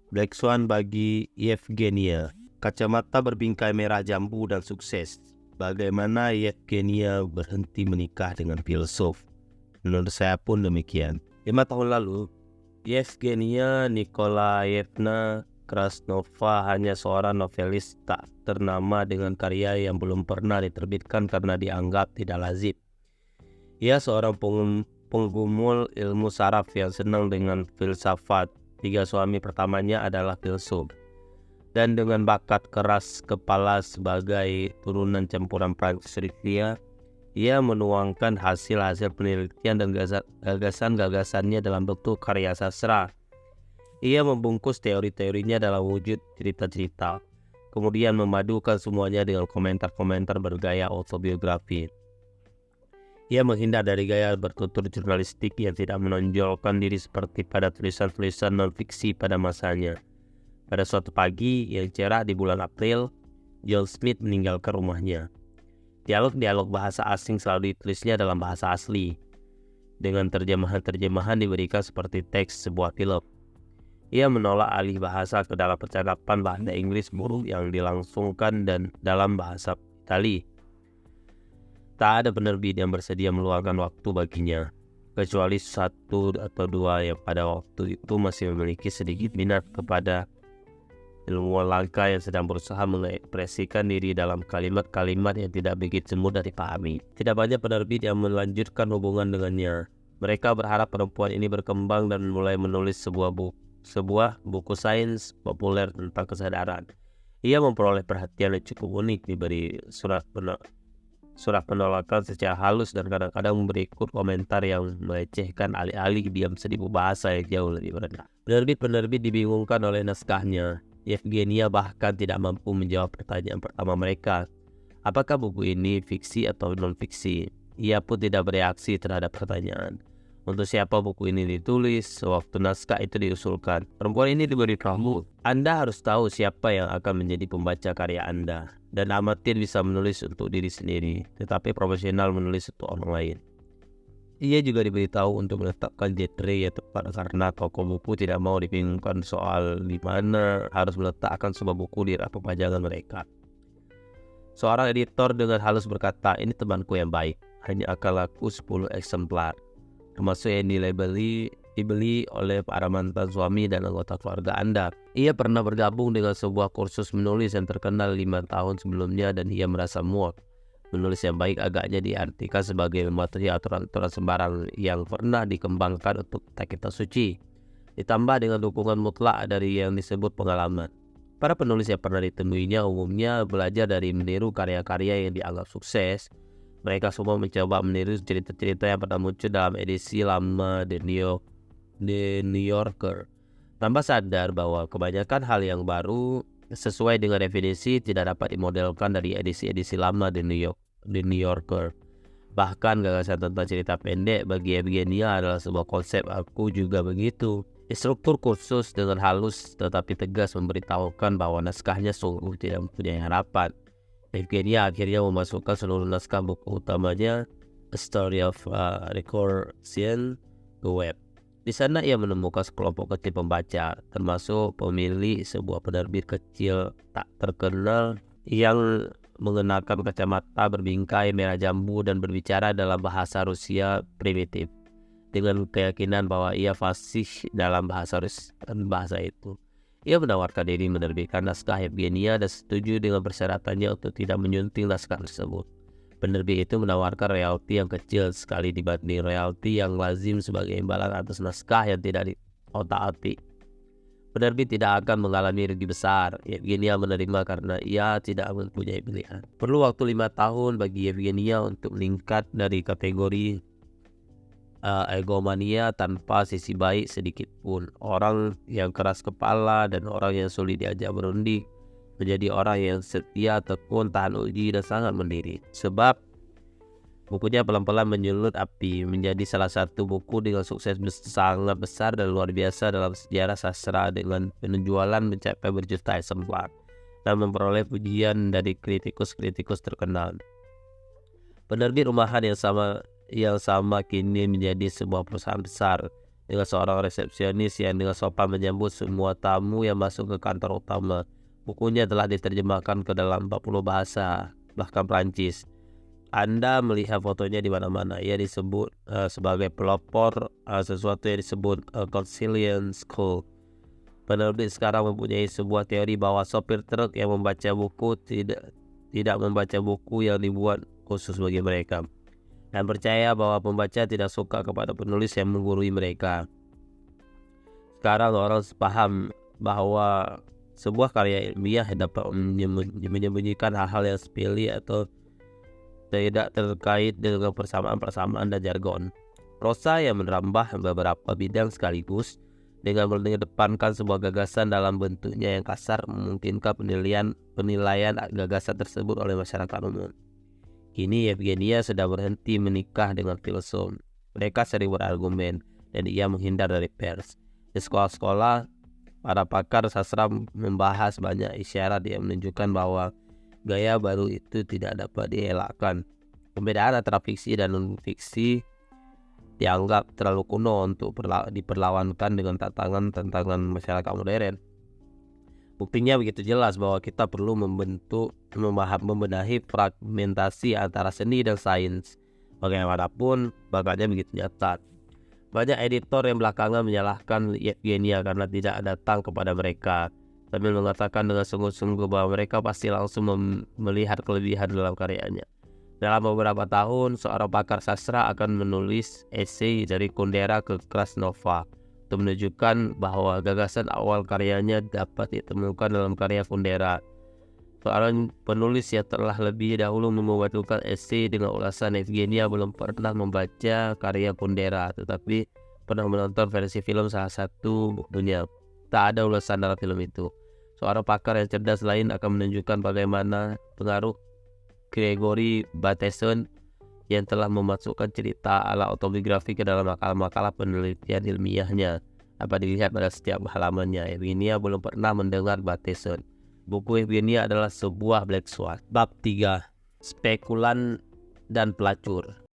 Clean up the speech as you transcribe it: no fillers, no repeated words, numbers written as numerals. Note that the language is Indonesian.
Black Swan bagi Yevgenia. Kacamata berbingkai merah jambu dan sukses. Bagaimana Yevgenia berhenti menikah dengan filsuf? Menurut saya pun demikian. 5 tahun lalu, Yevgenia Nikolaevna Krasnova hanya seorang novelis tak ternama dengan karya yang belum pernah diterbitkan karena dianggap tidak lazim. Ia seorang penggumul ilmu saraf yang senang dengan filsafat. 3 suami pertamanya adalah filsuf. Dan dengan bakat keras kepala sebagai turunan campuran Prancis Rusia, ia menuangkan hasil-hasil penelitian dan gagasan-gagasannya dalam bentuk karya sastra. Ia membungkus teori-teorinya dalam wujud cerita-cerita, kemudian memadukan semuanya dengan komentar-komentar bergaya autobiografi. Ia menghindar dari gaya bertutur jurnalistik yang tidak menonjolkan diri seperti pada tulisan-tulisan non-fiksi pada masanya. Pada suatu pagi yang cerah di bulan April, John Smith meninggalkan rumahnya. Dialog-dialog bahasa asing selalu ditulisnya dalam bahasa asli, dengan terjemahan-terjemahan diberikan seperti teks sebuah film. Ia menolak alih bahasa ke dalam percakapan bahasa Inggris buruk yang dilangsungkan dan dalam bahasa Itali. Tak ada penerbit yang bersedia meluangkan waktu baginya, kecuali 1 atau 2 yang pada waktu itu masih memiliki sedikit minat kepada ilmuwan langka yang sedang berusaha mengekspresikan diri dalam kalimat-kalimat yang tidak begitu mudah dipahami. Tidak banyak penerbit yang melanjutkan hubungan dengannya. Mereka berharap perempuan ini berkembang dan mulai menulis sebuah buku sains populer tentang kesadaran. Ia memperoleh perhatian yang cukup unik, diberi surat penolakan secara halus dan kadang-kadang memberi komentar yang melecehkan alih-alih diam seribu bahasa yang jauh lebih rendah. Penerbit dibingungkan oleh naskahnya. Yevgenia bahkan tidak mampu menjawab pertanyaan pertama mereka. Apakah buku ini fiksi atau non-fiksi? Ia pun tidak bereaksi terhadap pertanyaan. Untuk siapa buku ini ditulis, sewaktu naskah itu diusulkan, perempuan ini diberitahu, Anda harus tahu siapa yang akan menjadi pembaca karya Anda. Dan amatir bisa menulis untuk diri sendiri, tetapi profesional menulis untuk orang lain. Ia juga diberitahu untuk menetapkan genre yang tepat karena toko buku tidak mau dibingungkan soal di mana harus meletakkan sebuah buku di rak pemajangan mereka. Seorang editor dengan halus berkata, ini temanku yang baik, hanya akan laku 10 eksemplar, termasuk yang dibeli oleh para mantan suami dan anggota keluarga Anda. Ia pernah bergabung dengan sebuah kursus menulis yang terkenal 5 tahun sebelumnya dan ia merasa muak. Menulis yang baik agaknya diartikan sebagai mematuhi aturan-aturan sembarang yang pernah dikembangkan untuk kitab suci, ditambah dengan dukungan mutlak dari yang disebut pengalaman. Para penulis yang pernah ditemuinya umumnya belajar dari meniru karya-karya yang dianggap sukses. Mereka semua mencoba meniru cerita-cerita yang pernah muncul dalam edisi lama The New Yorker, tanpa sadar bahwa kebanyakan hal yang baru sesuai dengan definisi tidak dapat dimodelkan dari edisi-edisi lama The New Yorker. Bahkan gagasan tentang cerita pendek bagi Yevgenia adalah sebuah konsep. Aku juga begitu. Instruktur kursus dengan halus tetapi tegas memberitahukan bahwa naskahnya sungguh tidak mempunyai harapan. Yevgenia akhirnya memasukkan seluruh naskah buku utamanya A Story of Recursion ke web. Di sana ia menemukan sekelompok kecil pembaca, termasuk pemilik sebuah penerbit kecil tak terkenal yang mengenakan kacamata berbingkai merah jambu dan berbicara dalam bahasa Rusia primitif, dengan keyakinan bahwa ia fasih dalam bahasa itu. Ia menawarkan diri menerbitkan naskah Yevgenia dan setuju dengan persyaratannya untuk tidak menyunting naskah tersebut. Penerbit itu menawarkan royalti yang kecil sekali dibanding royalti yang lazim sebagai imbalan atas naskah yang tidak diotak-atik. Penerbit tidak akan mengalami rugi besar. Yevgenia menerima karena ia tidak mempunyai pilihan. Perlu waktu 5 tahun bagi Yevgenia untuk meningkat dari kategori egomania tanpa sisi baik sedikit pun, orang yang keras kepala dan orang yang sulit diajak berunding, menjadi orang yang setia, tekun, tahan uji, dan sangat mandiri. Sebab bukunya pelan-pelan menyulut api, menjadi salah satu buku dengan sukses sangat besar dan luar biasa dalam sejarah sastra, dengan penjualan mencapai berjuta eksemplar dan memperoleh pujian dari kritikus-kritikus terkenal. Penerbit rumahan yang sama kini menjadi sebuah perusahaan besar dengan seorang resepsionis yang dengan sopan menyambut semua tamu yang masuk ke kantor utama. Bukunya telah diterjemahkan ke dalam 40 bahasa, bahkan Prancis. Anda melihat fotonya di mana-mana. Ia disebut sebagai pelopor sesuatu yang disebut Concilian School. Penerbit sekarang mempunyai sebuah teori bahwa sopir truk yang membaca buku tidak membaca buku yang dibuat khusus bagi mereka, dan percaya bahwa pembaca tidak suka kepada penulis yang menggurui mereka. Sekarang orang sepaham bahwa sebuah karya ilmiah dapat menyembunyikan hal-hal yang sepele atau tidak terkait dengan persamaan-persamaan dan jargon. Prosa yang merambah beberapa bidang sekaligus dengan mengedepankan sebuah gagasan dalam bentuknya yang kasar memungkinkan penilaian gagasan tersebut oleh masyarakat umum. Kini Yevgenia sudah berhenti menikah dengan filsuf. Mereka sering berargumen dan ia menghindar dari pers. Di sekolah-sekolah, para pakar sastra membahas banyak isyarat yang menunjukkan bahwa gaya baru itu tidak dapat dielakkan. Pembedaan antara fiksi dan non-fiksi dianggap terlalu kuno untuk diperlawankan dengan tantangan masyarakat modern. Buktinya begitu jelas bahwa kita perlu membenahi fragmentasi antara seni dan sains. Bagaimanapun, bakatnya begitu nyata. Banyak editor yang belakangan menyalahkan Yevgenia karena tidak datang kepada mereka, sambil mengatakan dengan sungguh-sungguh bahwa mereka pasti langsung melihat kelebihan dalam karyanya. Dalam beberapa tahun, seorang pakar sastra akan menulis esai dari Kundera ke Krasnova untuk menunjukkan bahwa gagasan awal karyanya dapat ditemukan dalam karya Kundera. Seorang penulis yang telah lebih dahulu membuatkan esai dengan ulasan Yevgenia belum pernah membaca karya Kundera, tetapi pernah menonton versi film salah satu bukunya. Tak ada ulasan dalam film itu. Seorang pakar yang cerdas lain akan menunjukkan bagaimana pengaruh Gregory Bateson yang telah memasukkan cerita ala autobiografi ke dalam makalah-makalah penelitian ilmiahnya dapat dilihat pada setiap halamannya. Yevgenia belum pernah mendengar Bateson. Buku Yevgenia adalah sebuah black swan. Bab 3. Spekulan dan pelacur.